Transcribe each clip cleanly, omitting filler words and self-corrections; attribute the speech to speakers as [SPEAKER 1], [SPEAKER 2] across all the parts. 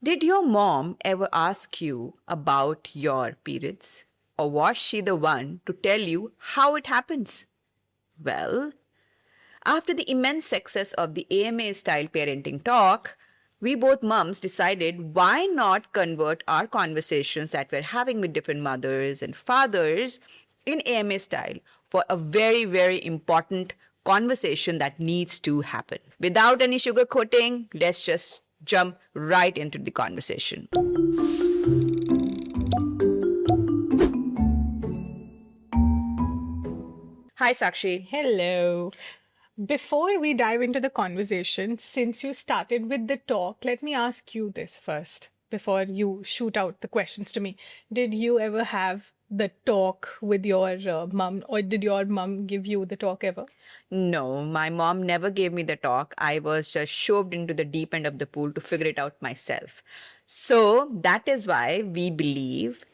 [SPEAKER 1] Did your mom ever ask you about your periods? Or was she the one to tell you how it happens? Well, after the immense success of the AMA style parenting talk, we both mums decided why not convert our conversations that we're having with different mothers and fathers in AMA style for a very, very important conversation that needs to happen. Without any sugarcoating, let's just jump right into the conversation. Hi, Sakshi.
[SPEAKER 2] Hello. Before we dive into the conversation, since you started with the talk, let me ask you this first before you shoot out the questions to me. Did you ever have the talk with your mum, or did your mum give you the talk ever?
[SPEAKER 1] No, my mom never gave me the talk. I was just shoved into the deep end of the pool to figure it out myself. So that is why we believe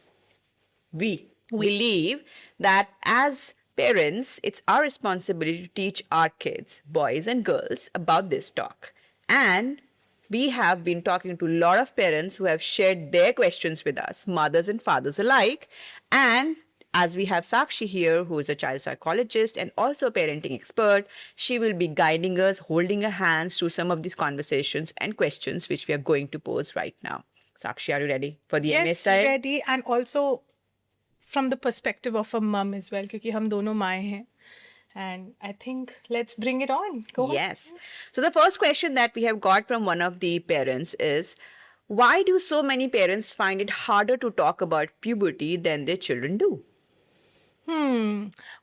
[SPEAKER 1] that as parents, it's our responsibility to teach our kids, boys and girls, about this talk. And we have been talking to a lot of parents who have shared their questions with us, mothers and fathers alike. And as we have Sakshi here, who is a child psychologist and also a parenting expert, she will be guiding us, holding our hands through some of these conversations and questions which we are going to pose right now. Sakshi, are you ready for the MA style?
[SPEAKER 2] Yes, ready. And also from the perspective of a mum as well, क्योंकि हम दोनों माएँ हैं. And I think let's bring it on. Go on.
[SPEAKER 1] Yes. So the first question that we have got from one of the parents is, why do so many parents find it harder to talk about puberty than their children do?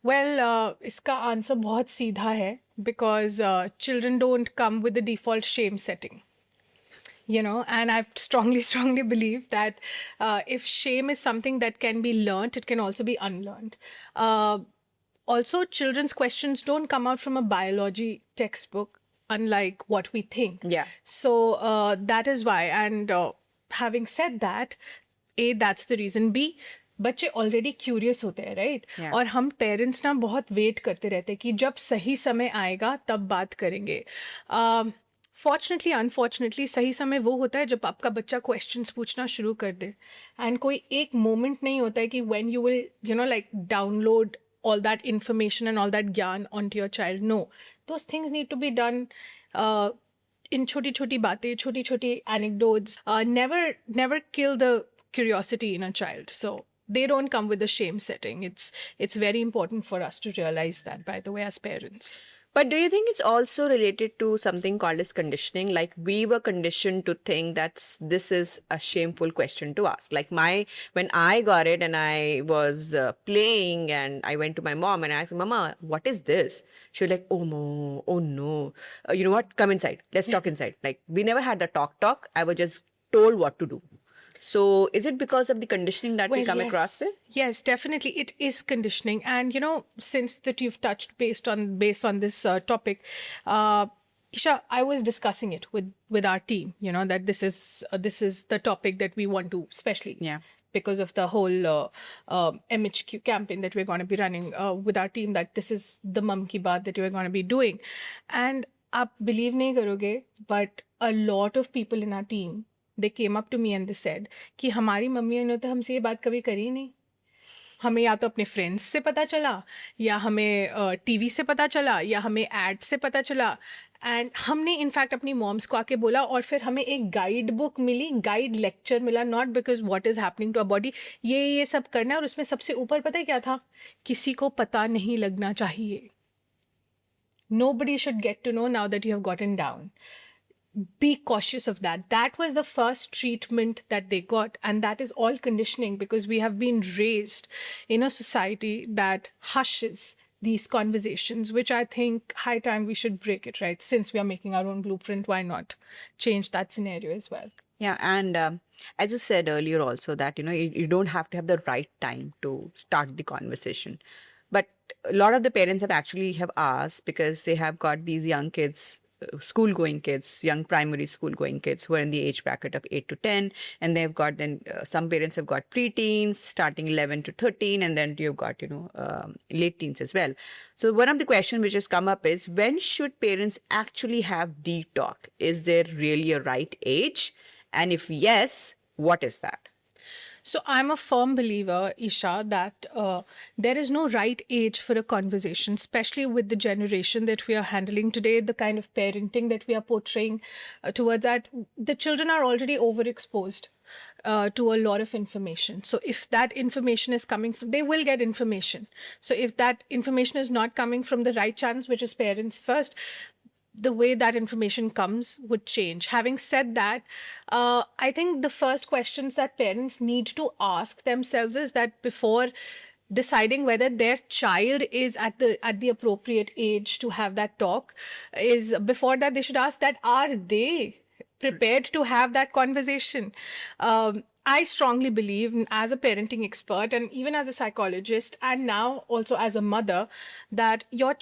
[SPEAKER 2] Well, इसका answer बहुत सीधा है, because children don't come with the default shame setting. You know, and I strongly believe that if shame is something that can be learnt, it can also be unlearned. Also, children's questions don't come out from a biology textbook, unlike what we think.
[SPEAKER 1] Yeah.
[SPEAKER 2] So that is why. And having said that, A, that's the reason. B, बच्चे already curious होते हैं, right? और हम parents ना बहुत wait करते रहते हैं कि जब सही समय आएगा तब बात करेंगे. फॉर्चुनेटली अनफॉर्चुनेटली सही समय वो होता है जब आपका बच्चा क्वेश्चंस पूछना शुरू कर दे. एंड कोई एक मोमेंट नहीं होता है कि when you will like download all that information and all that gyan onto your child. No, those things need to be done in choti baatein, choti anecdotes. Never kill the curiosity in a child. So they don't come with the shame setting. It's very important for us to realize that, by the way, as parents.
[SPEAKER 1] But do you think it's also related to something called as conditioning? Like we were conditioned to think that this is a shameful question to ask. Like when I got it and I was playing and I went to my mom and I asked, Mama, what is this? She was like, oh no. You know what? Come inside. Let's talk inside. Like we never had the talk. I was just told what to do. So is it because of the conditioning that we come across with?
[SPEAKER 2] Yes, definitely. It is conditioning. And, since that you've touched based on this topic, Isha, I was discussing it with our team, that this is the topic that we want to, especially because of the whole MHQ campaign that we're going to be running with our team, that this is the Mum Ki Baat that we're going to be doing. And aap believe nahi karoge, but a lot of people in our team, they came up to me and they said कि हमारी मम्मियों ने तो हमसे ये बात कभी करी नहीं. हमें या तो अपने फ्रेंड्स से पता चला, या हमें टीवी से पता चला, या हमें एड से पता चला. एंड हमने इनफैक्ट अपनी मॉम्स को आके बोला, और फिर हमें एक गाइड बुक मिली, गाइड लेक्चर मिला, not because what is happening to a body, ये सब करना है. और उसमें सबसे ऊपर पता है क्या था? किसी को पता नहीं लगना चाहिए. Nobody should get to know now that you have gotten down. Be cautious of that. That was the first treatment that they got, and that is all conditioning, because we have been raised in a society that hushes these conversations, which I think high time we should break it, right? Since we are making our own blueprint, why not change that scenario as well?
[SPEAKER 1] Yeah, and as you said earlier also that, you don't have to have the right time to start the conversation. But a lot of the parents have asked, because they have got these young kids, school-going kids, young primary school-going kids who are in the age bracket of 8 to 10, and they've got some parents have got preteens starting 11 to 13, and then you've got late teens as well. So one of the questions which has come up is, when should parents actually have the talk? Is there really a right age? And if yes, what is that?
[SPEAKER 2] So I'm a firm believer, Isha, that there is no right age for a conversation, especially with the generation that we are handling today, the kind of parenting that we are portraying towards that. The children are already overexposed to a lot of information. So if that information is coming from, they will get information. So if that information is not coming from the right channels, which is parents first, the way that information comes would change. Having said that, I think the first questions that parents need to ask themselves is that before deciding whether their child is at the appropriate age to have that talk, is before that they should ask that, are they prepared to have that conversation? I strongly believe, as a parenting expert and even as a psychologist, and now also as a mother, that you're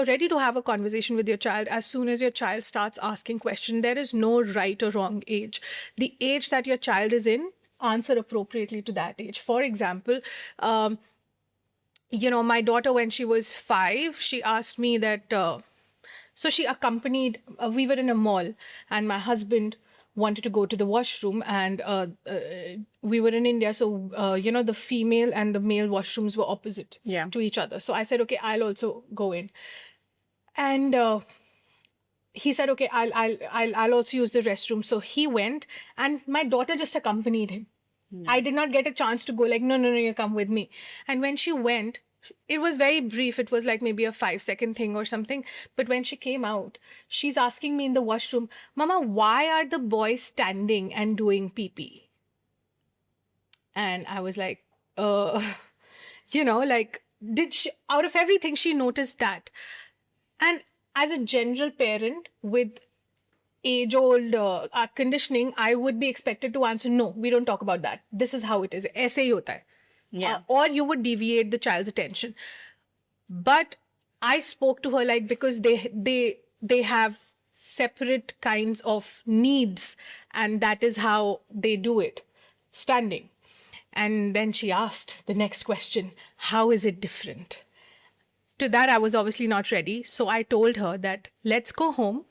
[SPEAKER 2] ready to have a conversation with your child as soon as your child starts asking questions. There is no right or wrong age. The age that your child is in, answer appropriately to that age. For example, my daughter, when she was 5, she asked me that, so she accompanied, we were in a mall and my husband wanted to go to the washroom, and we were in India. So, the female and the male washrooms were opposite to each other. So I said, okay, I'll also go in. And he said, okay, I'll also use the restroom. So he went and my daughter just accompanied him. I did not get a chance to go like, no, you come with me. And when she went, it was very brief. It was like maybe a 5-second thing or something. But when she came out, she's asking me in the washroom, Mama, why are the boys standing and doing pee-pee? And I was like, did she, out of everything, she noticed that. And as a general parent with age-old conditioning, I would be expected to answer, no, we don't talk about that. This is how it is. Aise hi hota hai.
[SPEAKER 1] Yeah.
[SPEAKER 2] Or you would deviate the child's attention. But I spoke to her like, because they have separate kinds of needs, and that is how they do it, standing. And then she asked the next question, how is it different? To that, I was obviously not ready. So I told her that, let's go home.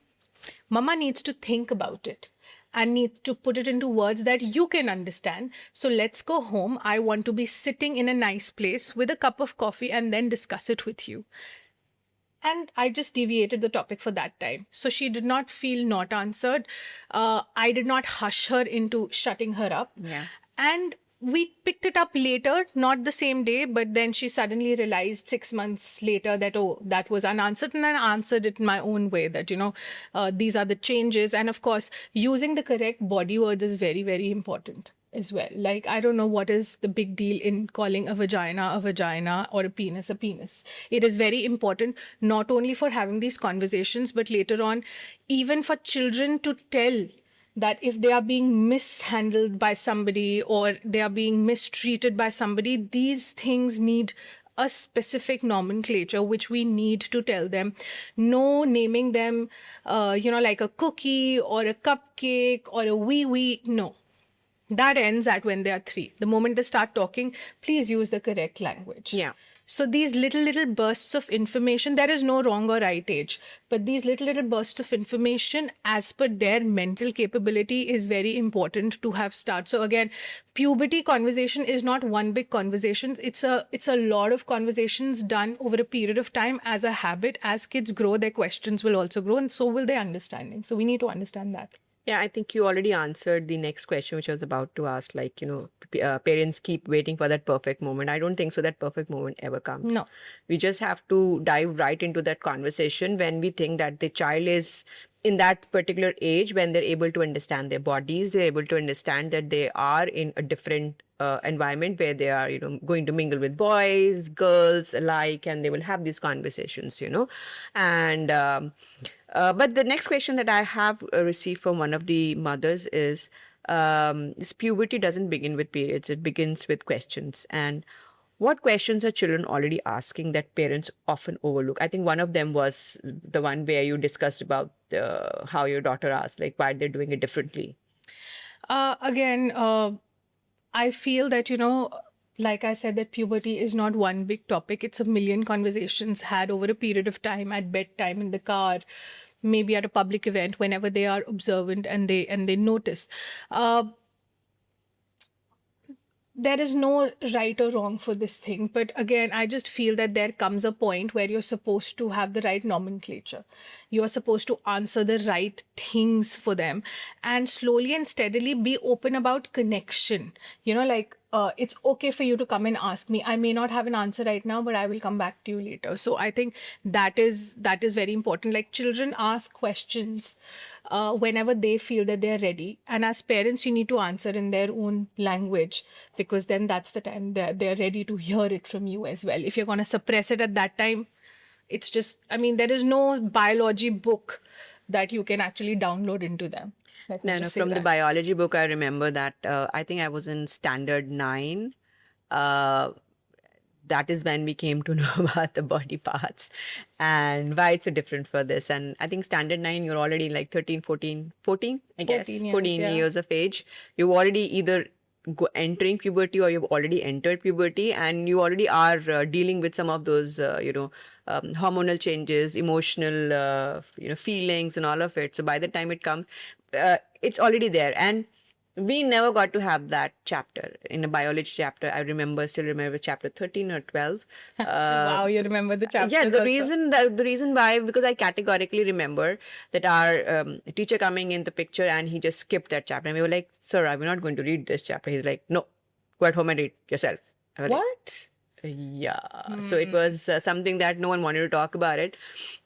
[SPEAKER 2] Mama needs to think about it and needs to put it into words that you can understand. So let's go home. I want to be sitting in a nice place with a cup of coffee and then discuss it with you. And I just deviated the topic for that time. So she did not feel not answered. I did not hush her into shutting her up.
[SPEAKER 1] Yeah.
[SPEAKER 2] And we picked it up later, not the same day, but then she suddenly realized 6 months later that, oh, that was unanswered. And I answered it in my own way that, these are the changes. And of course, using the correct body words is very, very important as well. Like, I don't know what is the big deal in calling a vagina or a penis a penis. It is very important, not only for having these conversations, but later on, even for children to tell that if they are being mishandled by somebody or they are being mistreated by somebody, these things need a specific nomenclature, which we need to tell them. No naming them, like a cookie or a cupcake or a wee. No. That ends at when they are 3. The moment they start talking, please use the correct language.
[SPEAKER 1] Yeah.
[SPEAKER 2] So these little bursts of information, there is no wrong or right age, but these little bursts of information as per their mental capability is very important to have start. So again, puberty conversation is not one big conversation. It's a lot of conversations done over a period of time as a habit. As kids grow, their questions will also grow, and so will their understanding. So we need to understand that.
[SPEAKER 1] Yeah, I think you already answered the next question, which I was about to ask. Like, parents keep waiting for that perfect moment. I don't think so that perfect moment ever comes.
[SPEAKER 2] No.
[SPEAKER 1] We just have to dive right into that conversation when we think that the child is in that particular age, when they're able to understand their bodies, they're able to understand that they are in a different environment where they are, going to mingle with boys, girls alike, and they will have these conversations, And but the next question that I have received from one of the mothers is, this puberty doesn't begin with periods, it begins with questions. And what questions are children already asking that parents often overlook? I think one of them was the one where you discussed about how your daughter asked, like, why they're doing it differently.
[SPEAKER 2] I feel that, like I said, that puberty is not one big topic. It's a million conversations had over a period of time, at bedtime, in the car, maybe at a public event, whenever they are observant and they notice. There is no right or wrong for this thing, but again, I just feel that there comes a point where you're supposed to have the right nomenclature. You're supposed to answer the right things for them, and slowly and steadily be open about connection. Like, it's okay for you to come and ask me. I may not have an answer right now, but I will come back to you later. So I think that is very important. Like, children ask questions whenever they feel that they're ready, and as parents, you need to answer in their own language, because then that's the time they're ready to hear it from you as well. If you're going to suppress it at that time, it's just, I mean, there is no biology book that you can actually download into them. Let me
[SPEAKER 1] No,
[SPEAKER 2] just say
[SPEAKER 1] from the
[SPEAKER 2] that.
[SPEAKER 1] biology book, I remember that I think I was in standard 9. That is when we came to know about the body parts and why it's so different for this. And I think standard 9, you're already like 13, 14, I guess, 14
[SPEAKER 2] yeah.
[SPEAKER 1] years of age. You've already either entering puberty or you've already entered puberty, and you already are dealing with some of those, hormonal changes, emotional, feelings and all of it. So by the time it comes, it's already there. And we never got to have that chapter in a biology chapter. Still remember chapter 13 or 12.
[SPEAKER 2] Wow, you remember the chapters
[SPEAKER 1] Yeah,
[SPEAKER 2] also.
[SPEAKER 1] the reason why, because I categorically remember that our teacher coming in the picture and he just skipped that chapter. And we were like, sir, I'm not going to read this chapter. He's like, no, go at home and read yourself. I was like,
[SPEAKER 2] What?
[SPEAKER 1] yeah. So it was something that no one wanted to talk about it.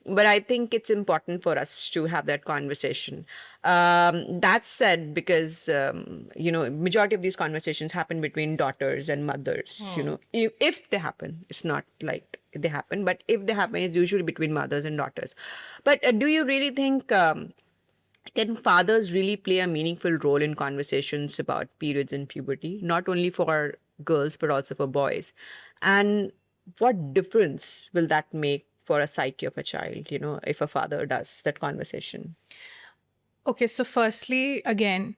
[SPEAKER 1] But I think it's important for us to have that conversation. That said, because, majority of these conversations happen between daughters and mothers, if they happen. It's not like they happen, but if they happen, it's usually between mothers and daughters. But do you really think... can fathers really play a meaningful role in conversations about periods and puberty, not only for girls, but also for boys? And what difference will that make for a psyche of a child, if a father does that conversation?
[SPEAKER 2] Okay, so firstly, again,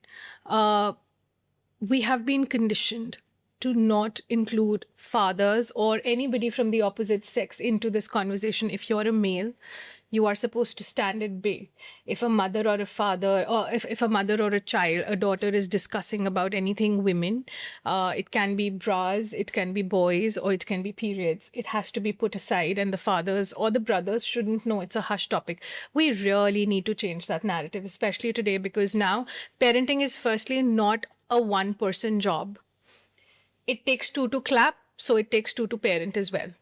[SPEAKER 2] we have been conditioned to not include fathers or anybody from the opposite sex into this conversation. If you're a male, you are supposed to stand at bay. If a mother or a father, or if a mother or a child, a daughter is discussing about anything women, it can be bras, it can be boys, or it can be periods. It has to be put aside, and the fathers or the brothers shouldn't know. It's a hush topic. We really need to change that narrative, especially today, because now parenting is firstly not a one-person job. It takes two to clap, so it takes two to parent as well.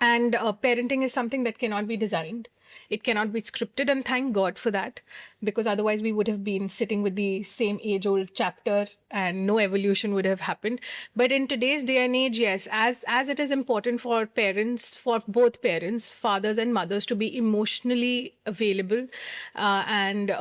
[SPEAKER 2] And parenting is something that cannot be designed. It cannot be scripted, and thank God for that, because otherwise we would have been sitting with the same age-old chapter and no evolution would have happened. But in today's day and age, yes, as it is important for parents, for both parents, fathers and mothers, to be emotionally available and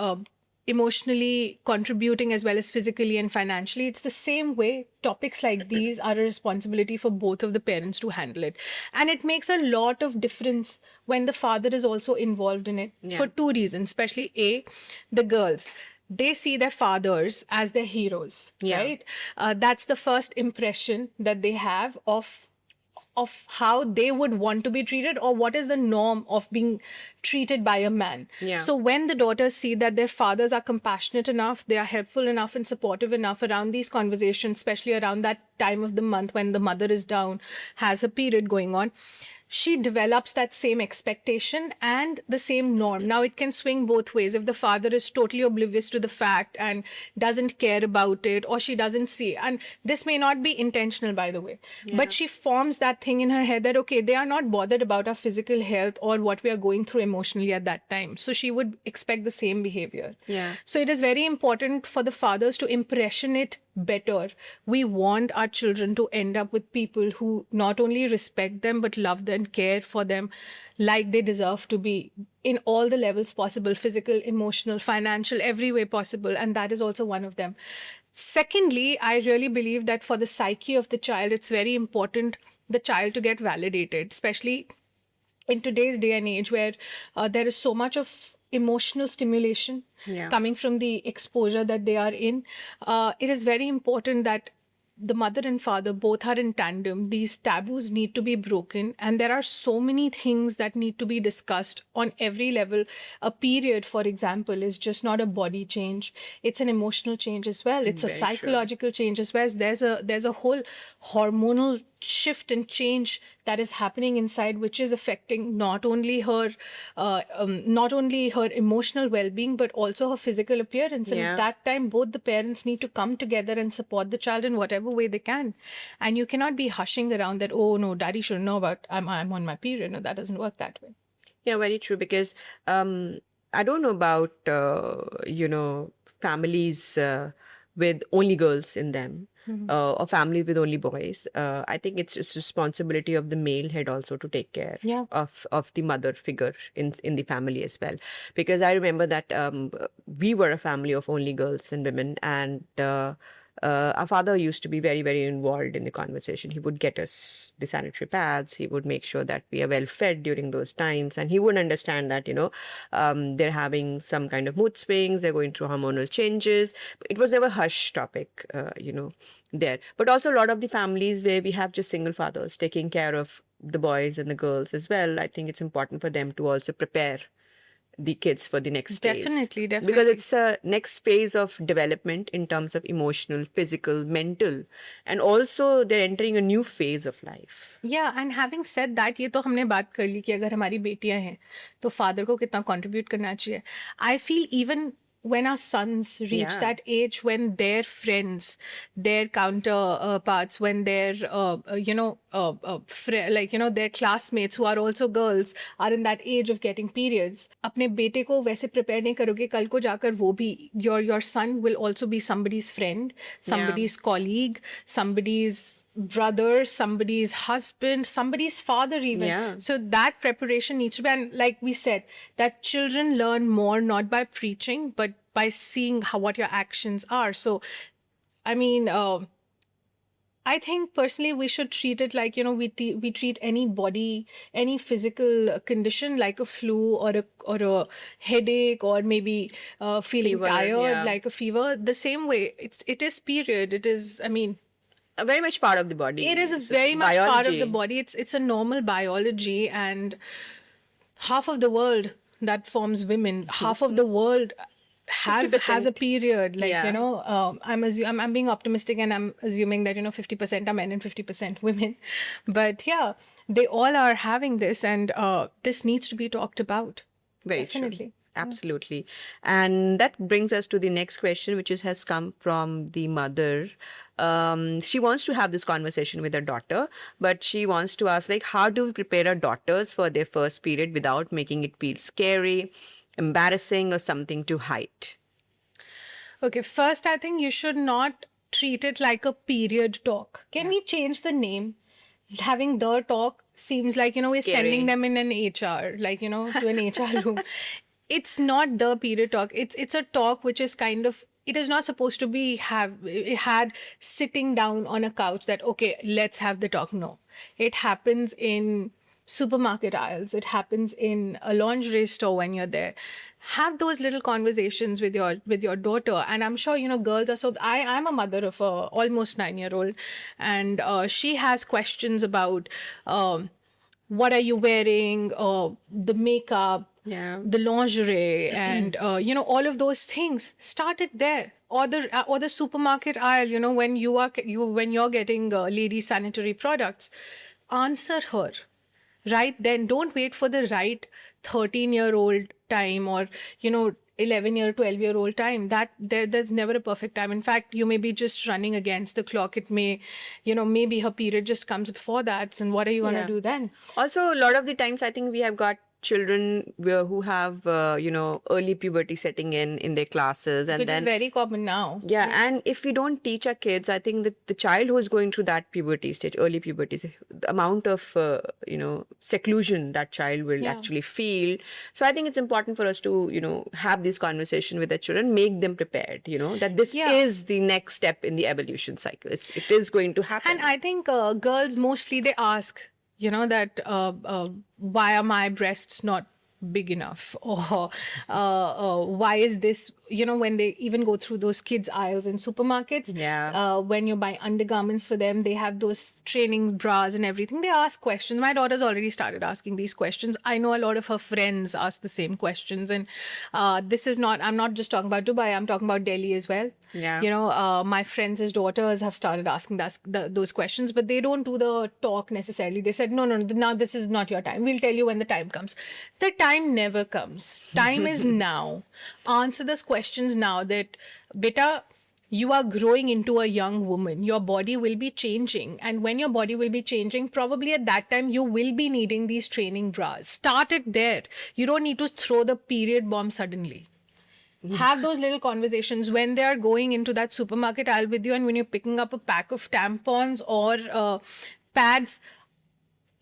[SPEAKER 2] emotionally contributing as well as physically and financially. It's the same way topics like these are a responsibility for both of the parents to handle it. And it makes a lot of difference when the father is also involved in it for two reasons, especially the girls. They see their fathers as their heroes, right? That's the first impression that they have of how they would want to be treated, or what is the norm of being treated by a man. So when the daughters see that their fathers are compassionate enough, they are helpful enough and supportive enough around these conversations, especially around that time of the month when the mother is down, has a period going on, she develops that same expectation and the same norm. Now, it can swing both ways. If the father is totally oblivious to the fact and doesn't care about it, or she doesn't see, and this may not be intentional, by the way, but she forms that thing in her head that, okay, they are not bothered about our physical health or what we are going through emotionally at that time. So she would expect the same behavior. So it is very important for the fathers to impressionate better. We want our children to end up with people who not only respect them, but love them, care for them like they deserve to be, in all the levels possible: physical, emotional, financial, every way possible. And that is also one of them. Secondly, I really believe that for the psyche of the child, it's very important the child to get validated, especially in today's day and age where there is so much of emotional stimulation coming from the exposure that they are in. It is very important that the mother and father both are in tandem, these taboos need to be broken. And there are so many things that need to be discussed on every level. A period, for example, is just not a body change. It's an emotional change as well. It's a
[SPEAKER 1] Very true.
[SPEAKER 2] psychological change as well. There's a whole hormonal shift and change that is happening inside, which is affecting not only her emotional well-being, but also her physical appearance. And
[SPEAKER 1] Yeah.
[SPEAKER 2] at that time, both the parents need to come together and support the child in whatever way they can. And you cannot be hushing around that, oh no, daddy should know about I'm on my period. No, that doesn't work that way.
[SPEAKER 1] Yeah, very true. Because I don't know about families with only girls in them, or families with only boys. I think it's just responsibility of the male head also to take care
[SPEAKER 2] Yeah.
[SPEAKER 1] of the mother figure in the family as well. Because I remember that we were a family of only girls and women, and our father used to be very, very involved in the conversation. He would get us the sanitary pads. He would make sure that we are well fed during those times. And he would understand that, they're having some kind of mood swings, they're going through hormonal changes. It was never hush topic, there. But also a lot of the families where we have just single fathers taking care of the boys and the girls as well. I think it's important for them to also prepare the kids for the next phase.
[SPEAKER 2] Definitely.
[SPEAKER 1] Because it's a next phase of development in terms of emotional, physical, mental, and also they're entering a new phase of life.
[SPEAKER 2] Yeah, and having said that, ये तो हमने बात कर ली कि अगर हमारी बेटियां हैं तो फादर को कितना कंट्रीब्यूट करना चाहिए. I feel even when our sons reach
[SPEAKER 1] Yeah.
[SPEAKER 2] that age, when their friends, their counterparts, when their their classmates who are also girls are in that age of getting periods, अपने बेटे को वैसे prepare नहीं करोगे, कल को जाकर वो भी your son will also be somebody's friend, somebody's colleague, somebody's brother, somebody's husband, somebody's father even.
[SPEAKER 1] Yeah.
[SPEAKER 2] So that preparation needs to be, and like we said, that children learn more not by preaching, but by seeing what your actions are. So, I mean, I think personally we should treat it like, we treat any physical condition like a flu or a headache, or maybe feeling
[SPEAKER 1] Fever,
[SPEAKER 2] tired,
[SPEAKER 1] yeah.
[SPEAKER 2] like a fever. The same way, it is period. It is,
[SPEAKER 1] Very much part of the body.
[SPEAKER 2] it is a
[SPEAKER 1] It's
[SPEAKER 2] very much part of the
[SPEAKER 1] biology.
[SPEAKER 2] body. It's a normal biology, and half of the world that forms women, half of the world has a
[SPEAKER 1] 50%.
[SPEAKER 2] period. Like,
[SPEAKER 1] Yeah.
[SPEAKER 2] I'm being optimistic, and I'm assuming that 50% are men and 50% women. But yeah, they all are having this, and this needs to be talked about.
[SPEAKER 1] Very
[SPEAKER 2] Definitely.
[SPEAKER 1] true. Absolutely. And that brings us to the next question, which has come from the mother. She wants to have this conversation with her daughter, but she wants to ask, like, how do we prepare our daughters for their first period without making it feel scary, embarrassing, or something to hide?
[SPEAKER 2] Okay, first, I think you should not treat it like a period talk. Can we change the name? Having the talk seems like, we're
[SPEAKER 1] Scary.
[SPEAKER 2] sending them in an HR, like, to an HR room. It's not the period talk. It's a talk which is kind of, it is not supposed to be had sitting down on a couch that, okay, let's have the talk. No, it happens in supermarket aisles. It happens in a lingerie store when you're there. Have those little conversations with your daughter. And I'm sure, girls are so, I'm a mother of a almost 9-year-old, and she has questions about what are you wearing, the makeup,
[SPEAKER 1] Yeah.
[SPEAKER 2] the lingerie, and all of those things. Start it there, or the supermarket aisle. When you're getting lady sanitary products, answer her right then. Don't wait for the right 13-year-old time, or 11-year, 12-year-old time. That there's never a perfect time. In fact, you may be just running against the clock. It may, maybe her period just comes before that, and what are you gonna
[SPEAKER 1] Yeah.
[SPEAKER 2] do then?
[SPEAKER 1] Also, a lot of the times, I think we have got children who have, early puberty setting in their classes. And
[SPEAKER 2] Which
[SPEAKER 1] then
[SPEAKER 2] is very common now.
[SPEAKER 1] Yeah, and if we don't teach our kids, I think that the child who is going through that puberty stage, early puberty, the amount of, seclusion that child will
[SPEAKER 2] Yeah.
[SPEAKER 1] actually feel. So I think it's important for us to, have this conversation with the children, make them prepared, that this
[SPEAKER 2] Yeah.
[SPEAKER 1] is the next step in the evolution cycle. It is going to happen.
[SPEAKER 2] And I think girls mostly, they ask, that why are my breasts not big enough, or why is this when they even go through those kids aisles in supermarkets, when you buy undergarments for them, they have those training bras and everything. They ask questions. My daughter's already started asking these questions. I know a lot of her friends ask the same questions. And I'm not just talking about Dubai, I'm talking about Delhi as well. My friends' daughters have started asking those questions, but they don't do the talk necessarily. They said, no, now this is not your time. We'll tell you when the time comes. The time never comes. Time is now. Answer those questions now that, beta, you are growing into a young woman. Your body will be changing. And when your body will be changing, probably at that time, you will be needing these training bras. Start it there. You don't need to throw the period bomb suddenly. Have those little conversations when they are going into that supermarket aisle with you, and when you're picking up a pack of tampons or pads,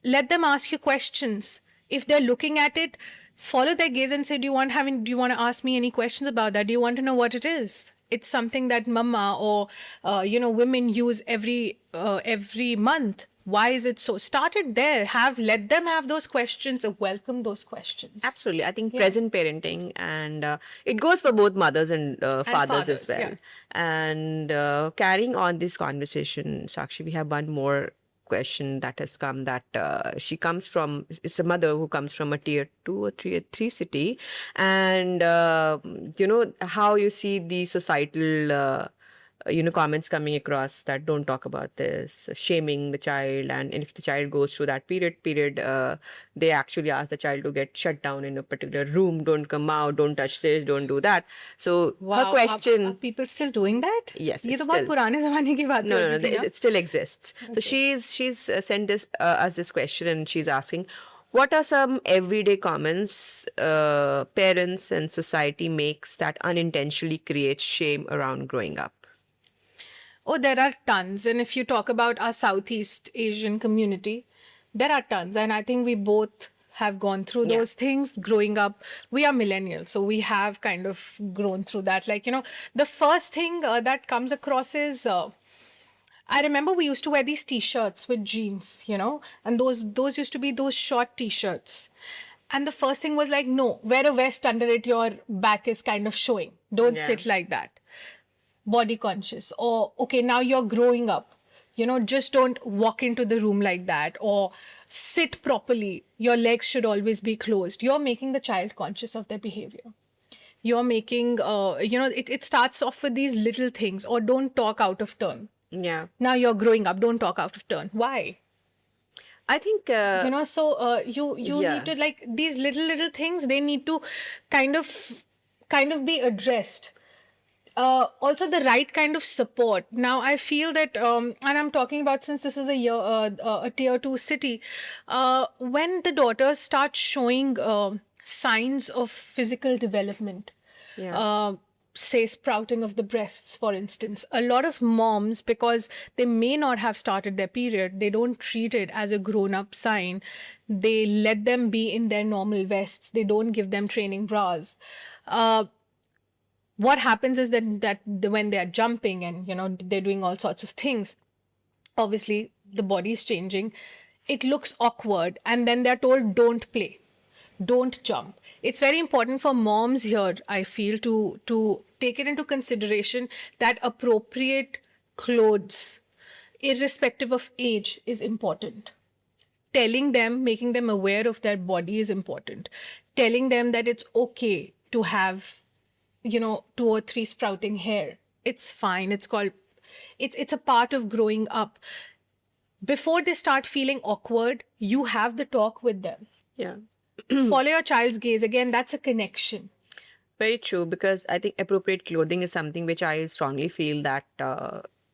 [SPEAKER 2] let them ask you questions. If they're looking at it, follow their gaze and say, do you want to ask me any questions about that? Do you want to know what it is? It's something that mama or women use every month. Why is it so? Start it there. Let them have those questions, welcome those questions.
[SPEAKER 1] Absolutely. I think present parenting, and it goes for both mothers and fathers as well. And carrying on this conversation, Sakshi, we have one more question that has come, that it's a mother who comes from a tier 2 or 3 city, and how you see the societal comments coming across that don't talk about this, shaming the child, and if the child goes through that period, they actually ask the child to get shut down in a particular room, don't come out, don't touch this, don't do that. So her question,
[SPEAKER 2] are people still doing that?
[SPEAKER 1] Yes,
[SPEAKER 2] ये तो बहुत पुराने ज़माने की बात
[SPEAKER 1] no, it still exists. So she's sent us this question, and she's asking, what are some everyday comments parents and society makes that unintentionally create shame around growing up?
[SPEAKER 2] Oh, there are tons. And if you talk about our Southeast Asian community, there are tons. And I think we both have gone through those things growing up. We are millennials, so we have kind of grown through that. The first thing that comes across is, I remember we used to wear these t-shirts with jeans, and those used to be those short t-shirts. And the first thing was like, no, wear a vest under it, your back is kind of showing. Don't sit like that. Body conscious. Or, okay, now you're growing up. Just don't walk into the room like that. Or sit properly. Your legs should always be closed. You're making the child conscious of their behavior. You're making, it starts off with these little things. Or don't talk out of turn.
[SPEAKER 1] Yeah.
[SPEAKER 2] Now you're growing up, don't talk out of turn. Why?
[SPEAKER 1] I think
[SPEAKER 2] you need to, like, these little things, they need to kind of be addressed. Also the right kind of support. Now I feel that and I'm talking about, since this is a tier 2 city, when the daughters start showing signs of physical development, say sprouting of the breasts, for instance, a lot of moms, because they may not have started their period, they don't treat it as a grown-up sign. They let them be in their normal vests. They don't give them training bras. What happens is that when they are jumping and they're doing all sorts of things, obviously the body is changing, it looks awkward, and then they're told, don't play, don't jump. It's very important for moms here, I feel, to take it into consideration that appropriate clothes, irrespective of age, is important. Telling them, making them aware of their body is important. Telling them that it's okay to have 2 or 3 sprouting hair. It's fine. It's a part of growing up. Before they start feeling awkward, you have the talk with them.
[SPEAKER 1] Yeah.
[SPEAKER 2] Follow your child's gaze. Again, that's a connection.
[SPEAKER 1] Very true, because I think appropriate clothing is something which I strongly feel that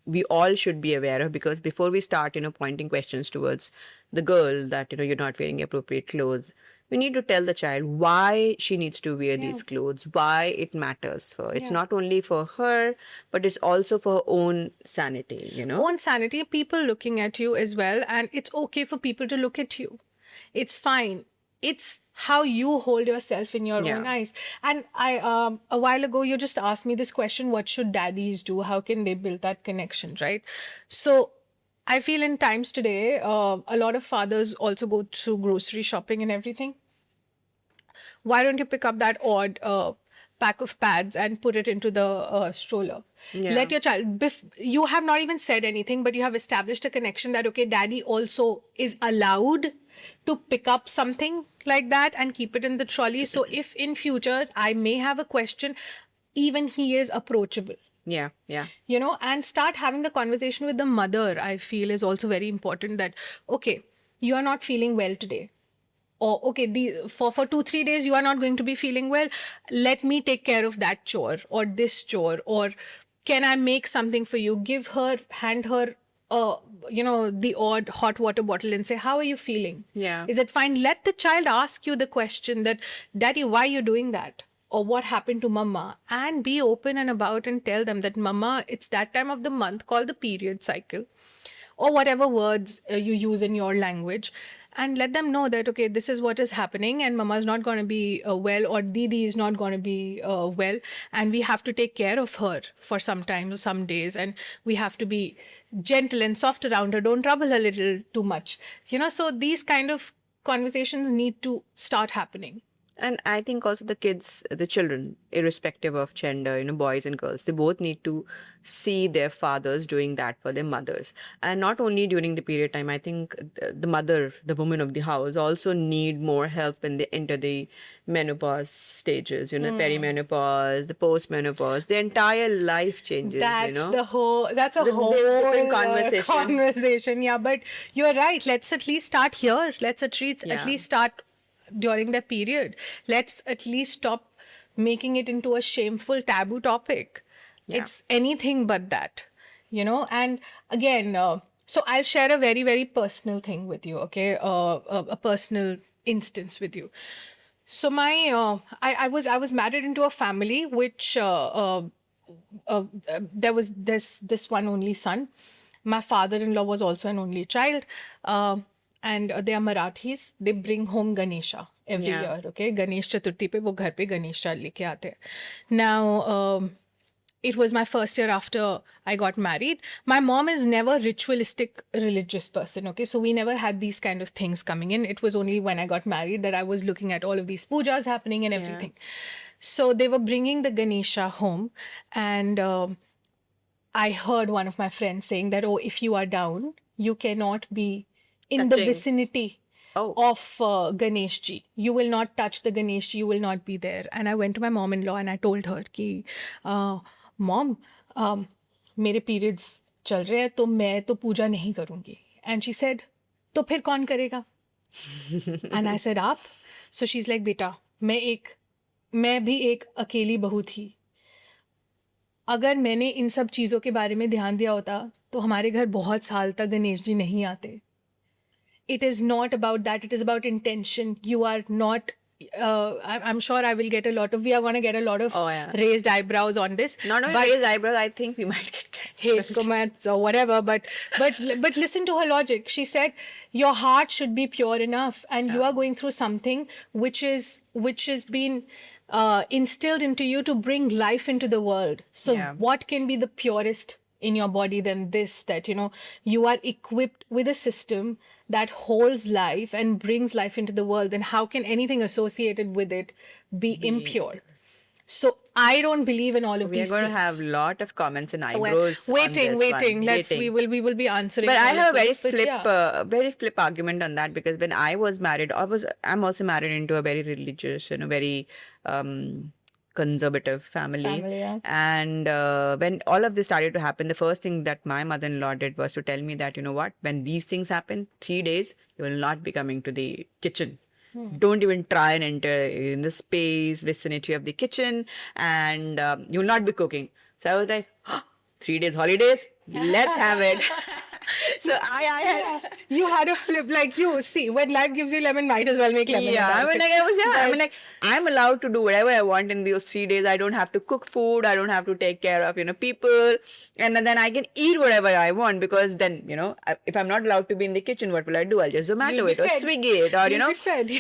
[SPEAKER 1] we all should be aware of, because before we start, pointing questions towards the girl that, you're not wearing appropriate clothes, we need to tell the child why she needs to wear these clothes, why it matters for her. It's not only for her, but it's also for her own sanity,
[SPEAKER 2] Own sanity, people looking at you as well. And it's okay for people to look at you. It's fine. It's how you hold yourself in your own eyes. And I, a while ago, you just asked me this question, what should daddies do? How can they build that connection, right? So I feel in times today, a lot of fathers also go through grocery shopping and everything. Why don't you pick up that odd pack of pads and put it into the stroller.
[SPEAKER 1] Yeah.
[SPEAKER 2] Let your child, you have not even said anything, but you have established a connection that, okay, daddy also is allowed to pick up something like that and keep it in the trolley. So if in future I may have a question, even he is approachable.
[SPEAKER 1] Yeah, yeah.
[SPEAKER 2] You know, and start having the conversation with the mother, I feel is also very important, that, okay, you are not feeling well today. Or, okay, for 2-3 days, you are not going to be feeling well. Let me take care of that chore or this chore. Or can I make something for you? Hand her, the odd hot water bottle and say, how are you feeling?
[SPEAKER 1] Yeah.
[SPEAKER 2] Is it fine? Let the child ask you the question that, daddy, why are you doing that? Or what happened to mama? And be open and about and tell them that, mama, it's that time of the month called the period cycle, or whatever words you use in your language, and let them know that, okay, this is what is happening, and mama is not going to be well, or didi is not going to be well, and we have to take care of her for some time or some days, and we have to be gentle and soft around her. Don't trouble her a little too much. So these kind of conversations need to start happening.
[SPEAKER 1] And I think also the children, irrespective of gender, boys and girls, they both need to see their fathers doing that for their mothers. And not only during the period time, I think the mother, the woman of the house, also need more help when they enter the menopause stages, perimenopause, the postmenopause, the entire life changes,
[SPEAKER 2] that's a whole
[SPEAKER 1] different
[SPEAKER 2] conversation. Yeah, but you're right. Let's at least start here. Let's at least start during that period. Let's at least stop making it into a shameful taboo topic. Yeah. It's anything but that, and again, so I'll share a very, very personal thing with you, okay? A personal instance with you. So I was married into a family which there was this one only son. My father-in-law was also an only child. And they are Marathis. They bring home Ganesha every year, okay? Ganesh Chaturthi pe wo ghar pe Ganesha leke aate hain. Now, it was my first year after I got married. My mom is never ritualistic religious person, okay? So we never had these kind of things coming in. It was only when I got married that I was looking at all of these pujas happening and everything. So they were bringing the Ganesha home, and I heard one of my friends saying that, oh, if you are down, you cannot be in the vicinity of Ganesh ji. You will not touch the Ganesh ji. You will not be there. And I went to my mom-in-law and I told her कि Mom, मेरे periods चल रहे हैं तो मैं तो पूजा नहीं करूँगी. And she said, तो फिर कौन करेगा? And I said, आप? So she's like, बेटा, मैं भी एक अकेली बहू थी. अगर मैंने इन सब चीज़ों के बारे में ध्यान दिया होता तो हमारे घर बहुत साल तक गणेश जी नहीं आते. It is not about that. It is about intention. You are not... I'm sure I will get we are going to get a lot of raised eyebrows on this.
[SPEAKER 1] Not only raised eyebrows, I think we might get
[SPEAKER 2] hate comments or whatever. But listen to her logic. She said, your heart should be pure enough, and you are going through something which has been instilled into you to bring life into the world. So what can be the purest in your body than this, that, you are equipped with a system that holds life and brings life into the world. And how can anything associated with it be impure? So I don't believe in all of these things.
[SPEAKER 1] We are going to have a lot of comments and eyebrows.
[SPEAKER 2] Waiting. We will be answering.
[SPEAKER 1] But I have a very flip argument on that, because when I was married, I'm also married into a very religious, very conservative family. And when all of this started to happen, the first thing that my mother-in-law did was to tell me that, when these things happen, 3 days, you will not be coming to the kitchen. Don't even try and enter in the space vicinity of the kitchen, and you will not be cooking. So I was like, 3 days holidays, let's have it. So
[SPEAKER 2] you had a flip, like, you see, when life gives you lemon, might as well make lemon.
[SPEAKER 1] I'm allowed to do whatever I want in those 3 days. I don't have to cook food. I don't have to take care of, people. And then I can eat whatever I want, because then, if I'm not allowed to be in the kitchen, what will I do? I'll just Zomato it or Swiggy it, or,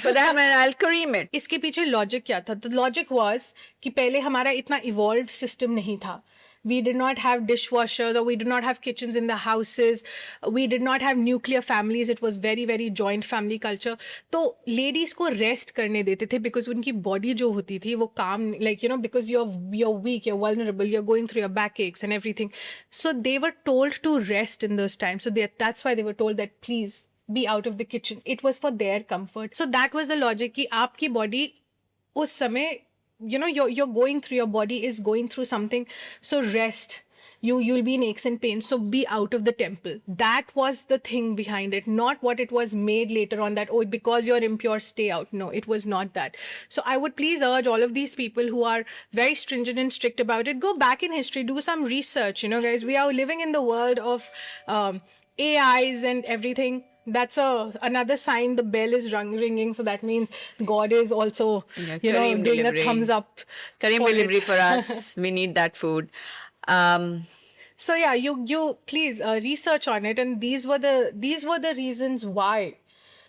[SPEAKER 1] but then I'll cream it.
[SPEAKER 2] इसके पीछे logic क्या था? The logic was कि पहले हमारा इतना evolved system नहीं था. We did not have dishwashers, or we did not have kitchens in the houses. We did not have nuclear families. It was very, very joint family culture. So ladies को rest करने देते थे because उनकी body जो होती थी वो काम, like, you know, because you're weak, you're vulnerable, you're going through your backaches and everything. So they were told to rest in those times. So that's why they were told that please be out of the kitchen. It was for their comfort. So that was the logic कि आपकी body उस समय, you know, you're going through, your body is going through something. So rest. You'll be in aches and pains, so be out of the temple. That was the thing behind it, not what it was made later on, that, oh, because you're impure, stay out. No, it was not that. So I would please urge all of these people who are very stringent and strict about it, go back in history, do some research. You know, guys, we are living in the world of AIs and everything. That's another sign the bell is ringing. So that means God is also, you know, doing a thumbs up.
[SPEAKER 1] Kareem delivery for us. We need that food.
[SPEAKER 2] So yeah, you please research on it, and these were the reasons why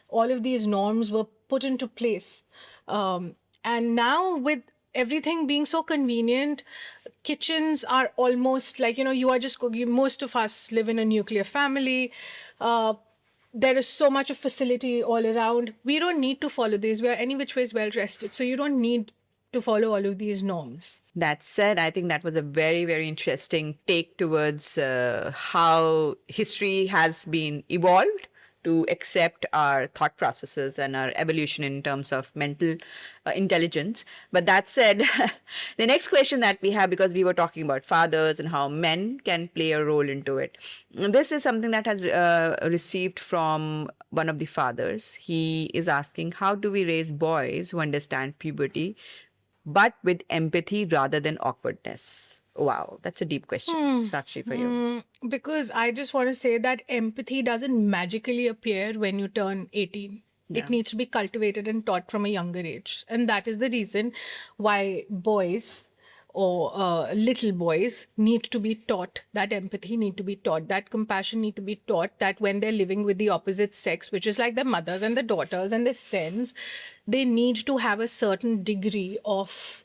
[SPEAKER 2] all of these norms were put into place. And now with everything being so convenient, kitchens are almost like, you know, you are just cooking. Most of us live in a nuclear family. There is so much of facility all around. We don't need to follow these. We are any which ways well rested, so you don't need to follow all of these norms.
[SPEAKER 1] That said, I think that was a very, very interesting take towards how history has been evolved to accept our thought processes and our evolution in terms of mental intelligence. But that said, the next question that we have, because we were talking about fathers and how men can play a role into it, this is something that has received from one of the fathers. He is asking, how do we raise boys who understand puberty but with empathy rather than awkwardness? Wow, that's a deep question, Sakshi, for you.
[SPEAKER 2] Because I just want to say that empathy doesn't magically appear when you turn 18. It needs to be cultivated and taught from a younger age. And that is the reason why boys or little boys need to be taught that empathy, need to be taught that compassion, need to be taught that when they're living with the opposite sex, which is like their mothers and their daughters and their friends, they need to have a certain degree of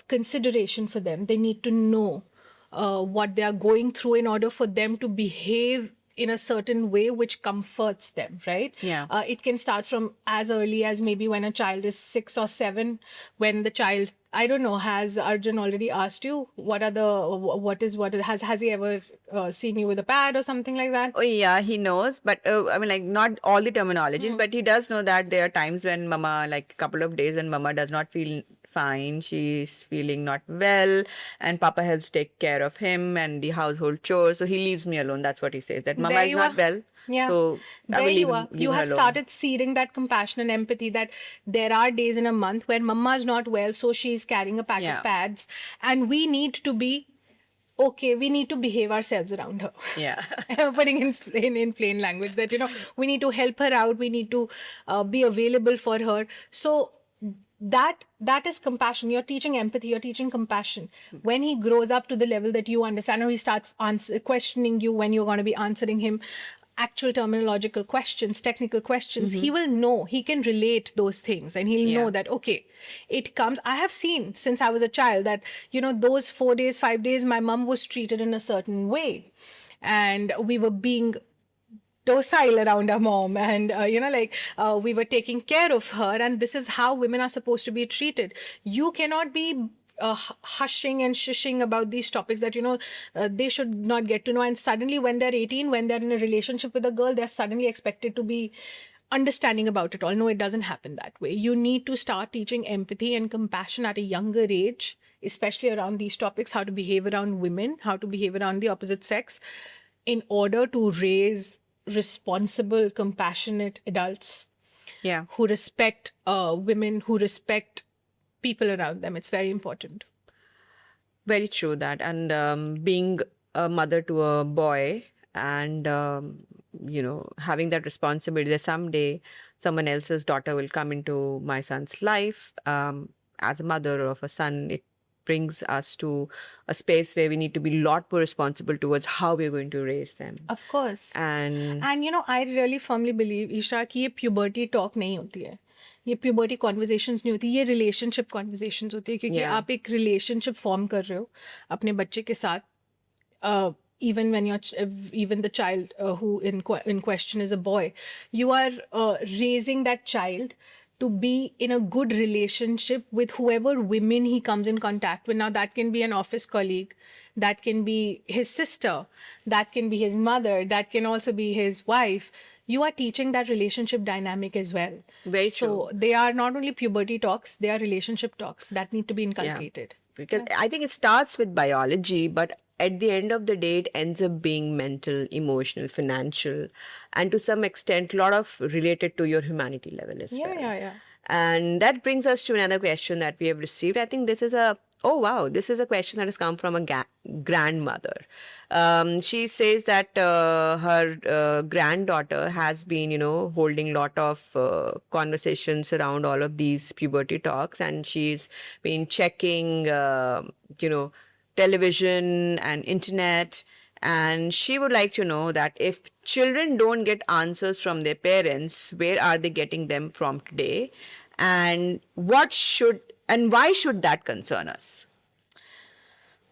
[SPEAKER 2] consideration for them. They need to know what they are going through in order for them to behave in a certain way which comforts them, right?
[SPEAKER 1] Yeah.
[SPEAKER 2] It can start from as early as maybe when a child is 6 or 7, when the child, I don't know, has Arjun already asked you has he ever seen you with a pad or something like that?
[SPEAKER 1] Oh yeah, he knows, but I mean, like, not all the terminologies, but he does know that there are times when mama, like a couple of days when mama does not feel fine, she's feeling not well, and papa helps take care of him and the household chores, so he leaves me alone. That's what he says, that mama
[SPEAKER 2] There
[SPEAKER 1] is
[SPEAKER 2] you
[SPEAKER 1] not
[SPEAKER 2] are.
[SPEAKER 1] well.
[SPEAKER 2] Yeah.
[SPEAKER 1] So I
[SPEAKER 2] There
[SPEAKER 1] will
[SPEAKER 2] you are.
[SPEAKER 1] leave
[SPEAKER 2] You
[SPEAKER 1] her
[SPEAKER 2] have
[SPEAKER 1] alone.
[SPEAKER 2] started seeding that compassion and empathy, that there are days in a month where mama's not well, so she's carrying a pack of pads, and we need to be okay, we need to behave ourselves around her.
[SPEAKER 1] Yeah.
[SPEAKER 2] Putting in plain language that, you know, we need to help her out, we need to be available for her. So that is compassion. You're teaching empathy, you're teaching compassion. When he grows up to the level that you understand, or he starts questioning you when you're going to be answering him actual terminological questions, technical questions, he will know, he can relate those things, and he'll know that, okay, it comes. I have seen since I was a child that, you know, those 4 days, 5 days, my mom was treated in a certain way, and we were being docile around our mom, and we were taking care of her, and this is how women are supposed to be treated. You cannot be hushing and shushing about these topics that, you know, they should not get to know, and suddenly when they're 18, when they're in a relationship with a girl, they're suddenly expected to be understanding about it all. No, it doesn't happen that way. You need to start teaching empathy and compassion at a younger age, especially around these topics, how to behave around women, how to behave around the opposite sex, in order to raise responsible, compassionate adults who respect women, who respect people around them. It's very important.
[SPEAKER 1] Very true that. And being a mother to a boy and, having that responsibility that someday someone else's daughter will come into my son's life, as a mother of a son, it brings us to a space where we need to be a lot more responsible towards how we're going to raise them.
[SPEAKER 2] Of course.
[SPEAKER 1] And
[SPEAKER 2] you know, I really firmly believe, Isha, कि ये puberty talk नहीं होती है. ये puberty conversations नहीं होती, ये relationship conversations होती है, क्योंकि
[SPEAKER 1] Yeah.
[SPEAKER 2] आप एक relationship form कर रहे हो अपने बच्चे के साथ. Even when even the child who in question is a boy, you are raising that child to be in a good relationship with whoever women he comes in contact with. Now that can be an office colleague, that can be his sister, that can be his mother, that can also be his wife. You are teaching that relationship dynamic as well.
[SPEAKER 1] Very
[SPEAKER 2] So they are not only puberty talks, they are relationship talks that need to be inculcated.
[SPEAKER 1] Because I think it starts with biology, but at the end of the day, it ends up being mental, emotional, financial, and to some extent, a lot of related to your humanity level as well.
[SPEAKER 2] Yeah.
[SPEAKER 1] And that brings us to another question that we have received. I think this is oh wow, this is a question that has come from a grandmother. She says that her granddaughter has been, holding a lot of conversations around all of these puberty talks, and she's been checking, television and internet. And she would like to know that if children don't get answers from their parents, where are they getting them from today? And why should that concern us?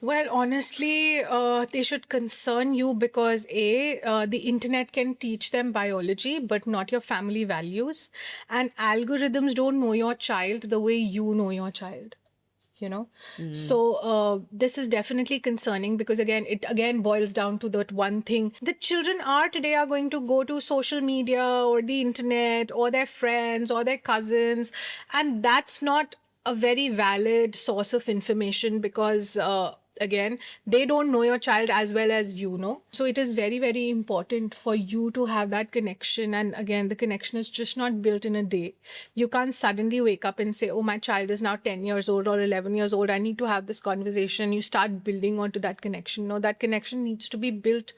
[SPEAKER 2] Well, honestly, they should concern you because the internet can teach them biology, but not your family values. And algorithms don't know your child the way you know your child. So this is definitely concerning because it again boils down to that one thing. The children today are going to go to social media or the internet or their friends or their cousins, and that's not a very valid source of information because again, they don't know your child as well as you know. So it is very, very important for you to have that connection. And again, the connection is just not built in a day. You can't suddenly wake up and say, oh, my child is now 10 years old or 11 years old. I need to have this conversation. You start building onto that connection. No, that connection needs to be built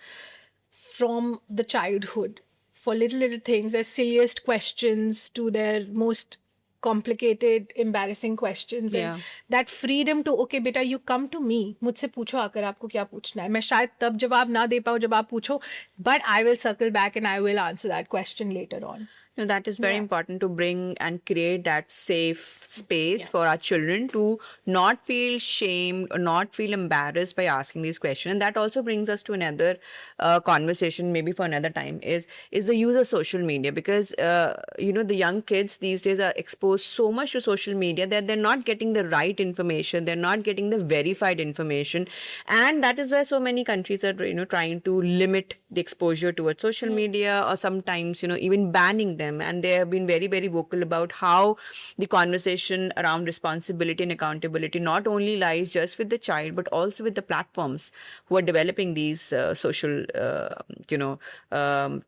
[SPEAKER 2] from the childhood for little things, their silliest questions to their most complicated, embarrassing questions.
[SPEAKER 1] Yeah.
[SPEAKER 2] And that freedom to, okay, beta, you come to me, मुझसे पूछो आकर आपको क्या पूछना है. मैं शायद तब जवाब ना दे पाऊँ जब आप पूछो, but I will circle back and I will answer that question later on.
[SPEAKER 1] That is very important to bring and create that safe space for our children to not feel shamed or not feel embarrassed by asking these questions. And that also brings us to another conversation, maybe for another time, is the use of social media. Because, the young kids these days are exposed so much to social media that they're not getting the right information. They're not getting the verified information. And that is why so many countries are, trying to limit the exposure towards social media, or sometimes, even banning them. And they have been very, very vocal about how the conversation around responsibility and accountability not only lies just with the child, but also with the platforms who are developing these social,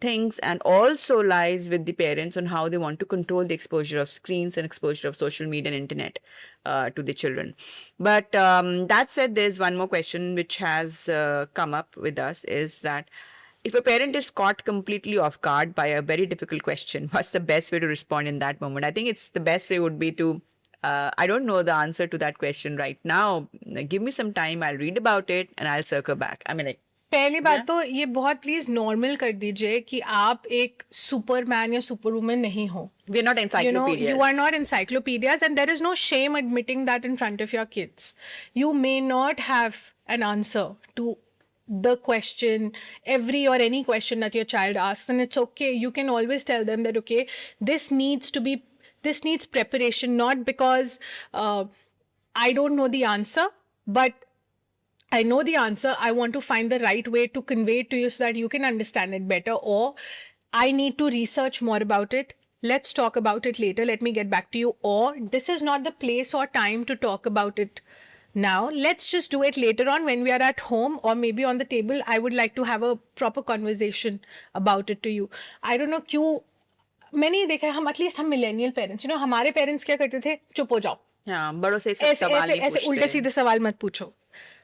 [SPEAKER 1] things, and also lies with the parents on how they want to control the exposure of screens and exposure of social media and internet to the children. But that said, there's one more question which has come up with us, is that if a parent is caught completely off guard by a very difficult question, what's the best way to respond in that moment? I think it's the best way would be to, I don't know the answer to that question right now. Give me some time. I'll read about it and I'll circle back. I mean,
[SPEAKER 2] पहली बात तो ये बहुत please normal कर दीजिए कि आप एक सुपरमैन या सुपरवुमन नहीं हो.
[SPEAKER 1] we're not encyclopedias.
[SPEAKER 2] You are not encyclopedias, and there is no shame admitting that in front of your kids. You may not have an answer to the question, every or any question that your child asks, and it's okay. You can always tell them that, okay, this needs preparation, not because I don't know the answer, but I know the answer. I want to find the right way to convey it to you so that you can understand it better, or I need to research more about it. Let's talk about it later. Let me get back to you. Or this is not the place or time to talk about it now. Let's just do it later on when we are at home or maybe on the table. I would like to have a proper conversation about it to you. I don't know क्यों मैंने ये देखा है, हम at least हम millennial parents, हमारे parents क्या करते थे, चुप हो जाओ,
[SPEAKER 1] बड़ों से
[SPEAKER 2] ऐसे उल्टे सीधे सवाल मत पूछो.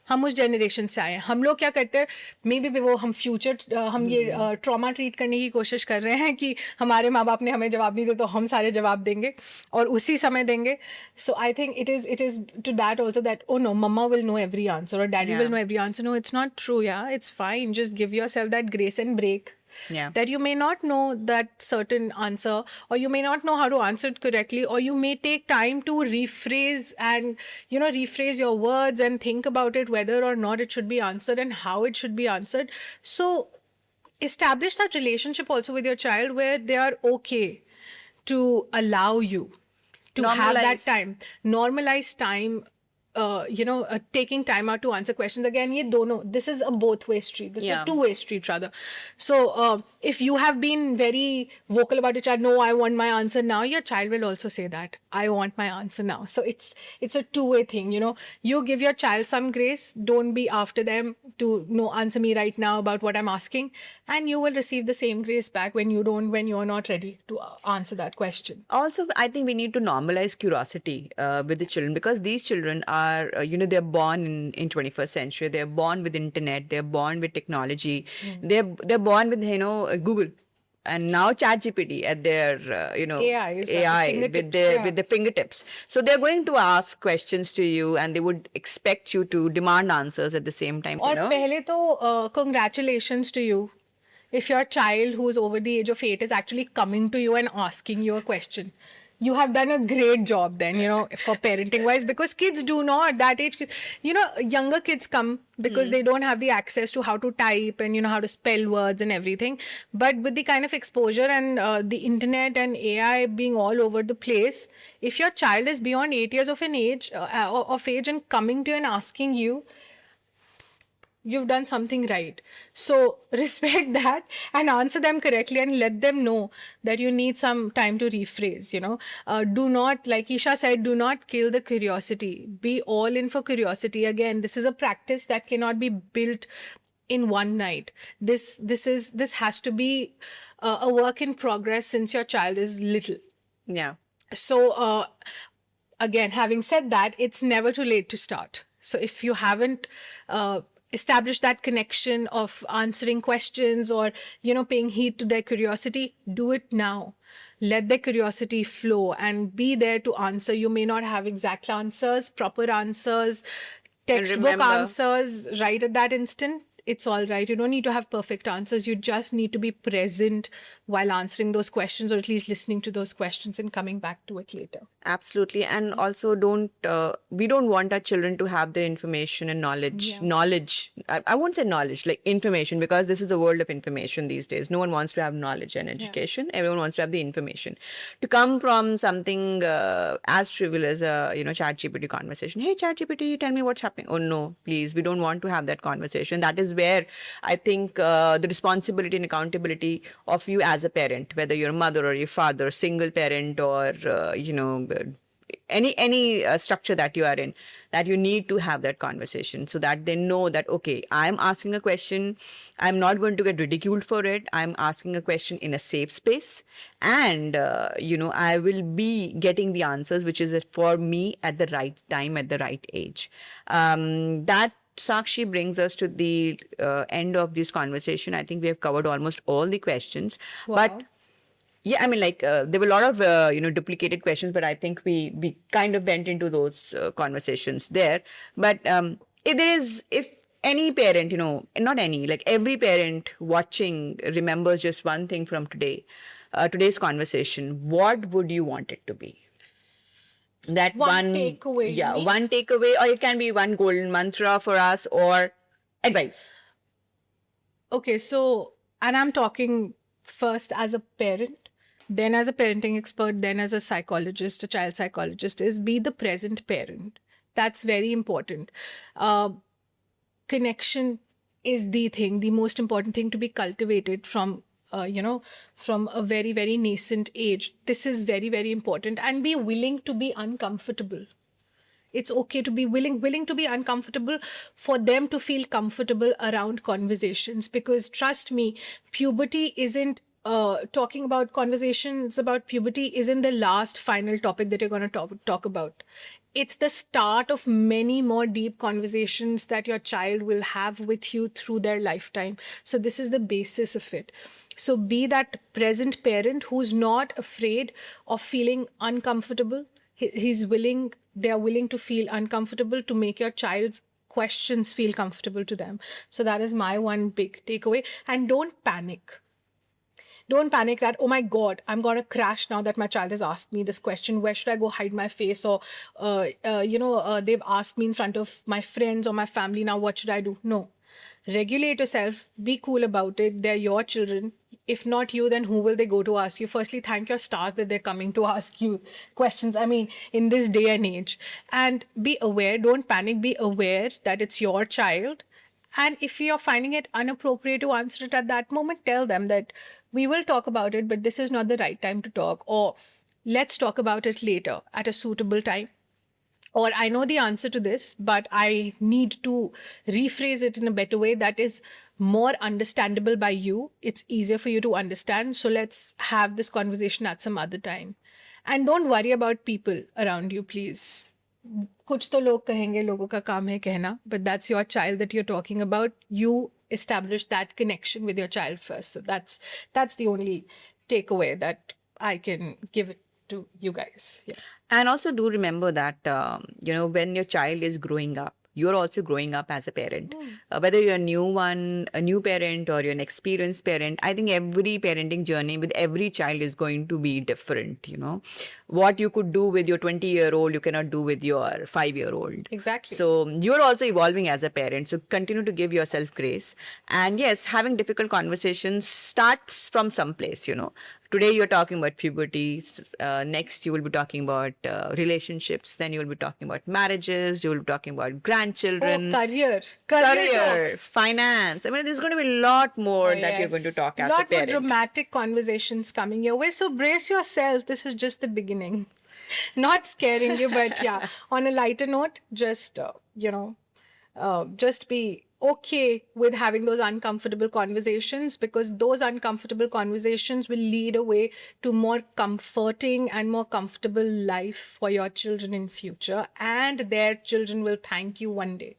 [SPEAKER 2] हम उस जनरेशन से आए हैं. हम लोग क्या करते हैं, मे बी वो हम फ्यूचर हम ये ट्रॉमा ट्रीट करने की कोशिश कर रहे हैं कि हमारे माँ बाप ने हमें जवाब नहीं दिया तो हम सारे जवाब देंगे और उसी समय देंगे. So I think it is to that also that oh no mama will know every answer और daddy will know every answer. No, it's not true. Yeah it's fine. Just give yourself that grace and break.
[SPEAKER 1] Yeah.
[SPEAKER 2] that you may not know that certain answer, or you may not know how to answer it correctly, or you may take time to rephrase and, rephrase your words and think about it, whether or not it should be answered and how it should be answered. So establish that relationship also with your child where they are okay to allow you to have that
[SPEAKER 1] Normalize.
[SPEAKER 2] time. Normalize time, taking time out to answer questions. Again, ye dono, this is a both-way street. This is
[SPEAKER 1] Yeah.
[SPEAKER 2] a two-way street, rather. So if you have been very vocal about your child, no, I want my answer now, your child will also say that, I want my answer now. So it's a two-way thing, You give your child some grace. Don't be after them to, no, answer me right now about what I'm asking. And you will receive the same grace back when you're not ready to answer that question.
[SPEAKER 1] Also, I think we need to normalize curiosity with the children, because these children are, they're born in 21st century. They're born with internet. They're born with technology. They're born with, Google. And now ChatGPT at their,
[SPEAKER 2] AI is at the
[SPEAKER 1] AI
[SPEAKER 2] fingertips,
[SPEAKER 1] with their fingertips. So they're going to ask questions to you, and they would expect you to demand answers at the same time.
[SPEAKER 2] Or pehle to, congratulations to you if your child who's over the age of 8 is actually coming to you and asking you a question. You have done a great job then, for parenting wise, because kids do not, that age, younger kids come because they don't have the access to how to type and, how to spell words and everything. But with the kind of exposure and the internet and AI being all over the place, if your child is beyond 8 years of age and coming to you and asking you, you've done something right. So respect that and answer them correctly, and let them know that you need some time to rephrase, do not, like Isha said, do not kill the curiosity. Be all in for curiosity. Again, this is a practice that cannot be built in one night. This has to be a work in progress since your child is little.
[SPEAKER 1] Yeah.
[SPEAKER 2] So again, having said that, it's never too late to start. So if you haven't establish that connection of answering questions or, paying heed to their curiosity, do it now. Let their curiosity flow and be there to answer. You may not have exact answers, proper answers, textbook
[SPEAKER 1] remember-
[SPEAKER 2] answers right at that instant. It's all right. You don't need to have perfect answers. You just need to be present while answering those questions, or at least listening to those questions and coming back to it later.
[SPEAKER 1] Absolutely. And also we don't want our children to have their information and knowledge. I won't say knowledge, like information, because this is the world of information these days. No one wants to have knowledge and education. Everyone wants to have the information. To come from something as trivial as a, ChatGPT conversation. Hey, ChatGPT, tell me what's happening. Oh, no, please. We don't want to have that conversation. That is where I think the responsibility and accountability of you as a parent, whether you're a mother or your father, single parent, or any structure that you are in, that you need to have that conversation so that they know that, okay, I'm asking a question, I'm not going to get ridiculed for it, I'm asking a question in a safe space, and I will be getting the answers which is for me at the right time, at the right age. That, Sakshi, brings us to the end of this conversation. I think we have covered almost all the questions.
[SPEAKER 2] Wow.
[SPEAKER 1] But yeah, I mean, there were a lot of duplicated questions, but I think we kind of went into those conversations there. But if any parent, not any, like every parent watching remembers just one thing from today's conversation, what would you want it to be? That
[SPEAKER 2] One takeaway,
[SPEAKER 1] Yeah,
[SPEAKER 2] you mean?
[SPEAKER 1] one takeaway, or it can be one golden mantra for us, or advice.
[SPEAKER 2] Okay, so, and I'm talking first as a parent, then as a parenting expert, then as a psychologist, a child psychologist, is be the present parent. That's very important. Connection is the thing, the most important thing to be cultivated from from a very, very nascent age. This is very, very important. And be willing to be uncomfortable. It's okay to be willing to be uncomfortable for them to feel comfortable around conversations. Because trust me, puberty isn't talking about conversations about puberty isn't the last final topic that you're going to talk about. It's the start of many more deep conversations that your child will have with you through their lifetime. So this is the basis of it. So be that present parent who's not afraid of feeling uncomfortable. They are willing to feel uncomfortable to make your child's questions feel comfortable to them. So that is my one big takeaway. And don't panic. Don't panic that, oh my God, I'm going to crash now that my child has asked me this question. Where should I go hide my face? Or, they've asked me in front of my friends or my family. Now, what should I do? No. Regulate yourself. Be cool about it. They're your children. If not you, then who will they go to ask you? Firstly, thank your stars that they're coming to ask you questions. I mean, in this day and age. And be aware. Don't panic. Be aware that it's your child. And if you're finding it inappropriate to answer it at that moment, tell them that we will talk about it, but this is not the right time to talk. Or let's talk about it later at a suitable time. Or I know the answer to this, but I need to rephrase it in a better way that is more understandable by you. It's easier for you to understand. So let's have this conversation at some other time. And don't worry about people around you, please. कुछ तो लोग कहेंगे, लोगों का काम है कहना, but that's your child that you're talking about. You establish that connection with your child first. So that's the only takeaway that I can give it to you guys. Yeah.
[SPEAKER 1] And also do remember that, when your child is growing up, you're also growing up as a parent. Whether you're a new parent or you're an experienced parent, I think every parenting journey with every child is going to be different, What you could do with your 20-year-old, you cannot do with your 5-year-old.
[SPEAKER 2] Exactly.
[SPEAKER 1] So you're also evolving as a parent. So continue to give yourself grace. And yes, having difficult conversations starts from some place, Today you're talking about puberty. Next you will be talking about relationships. Then you will be talking about marriages. You will be talking about grandchildren.
[SPEAKER 2] Career talks.
[SPEAKER 1] Finance. I mean, there's going to be a lot more that you're going to talk as a parent.
[SPEAKER 2] A lot more dramatic conversations coming your way. So brace yourself. This is just the beginning. Not scaring you, but yeah, on a lighter note, just, just be okay with having those uncomfortable conversations, because those uncomfortable conversations will lead away to more comforting and more comfortable life for your children in future, and their children will thank you one day.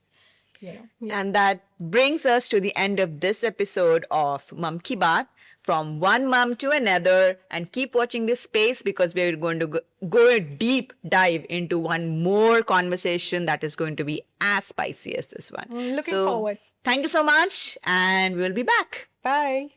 [SPEAKER 2] Yeah.
[SPEAKER 1] And that brings us to the end of this episode of Mum Ki Baat, from one mum to another. And keep watching this space, because we're going to go a deep dive into one more conversation that is going to be as spicy as this one.
[SPEAKER 2] Looking forward.
[SPEAKER 1] Thank you so much, and we'll be back.
[SPEAKER 2] Bye.